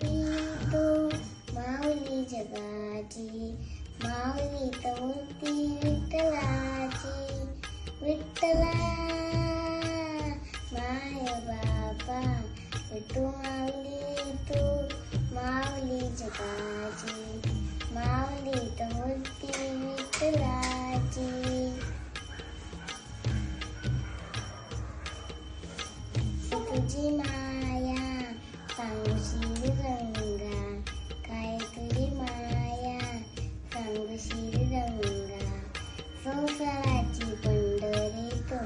तू माऊली जगाची, माऊली तर मूर्ती विठ्ठलाची. विठ्ठला माय बापा, विठू माऊली तू माऊली जगाची, माऊली तर मूर्ती विठ्ठलाची. तुझी माया सांगशील रंगा, काय तुझी माया सांगशील रंगा. संसाराची पंढरी तो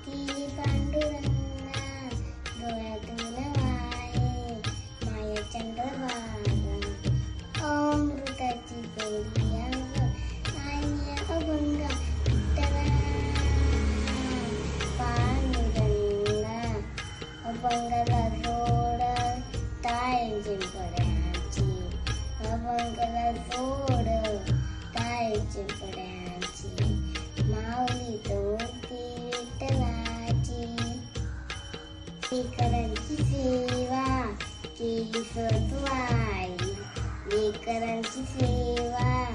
केली पांडुरंगा, डोळ्यातून वाहे माया चंद्रभागा. अमृताची गोडी अंग आणि अभंगा, विठ्ठला पांडुरंगा. अभंगाला जोड टाळ चिंपड्याची, अभंगाला जोड टाळ चिंपड्याची. माऊली तर मूर्ती विठ्ठलाची. लेकरांची सेवा केली सतवाई, लेकरांची सेवा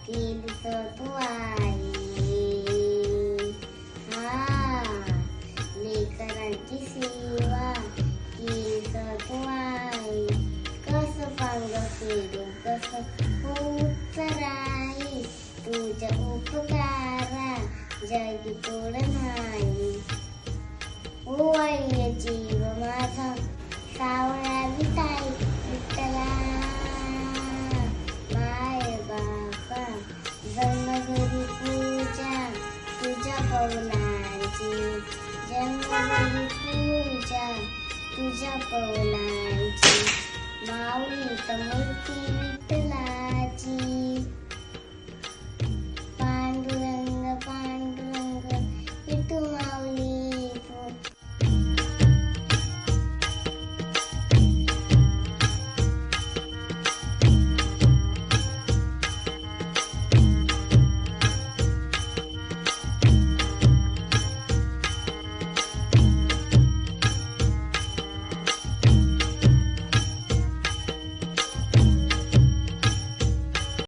केली सतवाई. लेकरांची सेवा केली सतवाई. कसं पांग फेडू कसं उतराई, तुझ्या उपकारा जगी तोड नाही. ओवाळी जीव माझा सावळा विटाई, विठ्ठला माय बापा. जन्मभरी पूजा तुझ्या पावलांची, जन्मभरी पूजा तुझ्या पावलांची. माऊली तर मूर्ती विठ्ठलाची.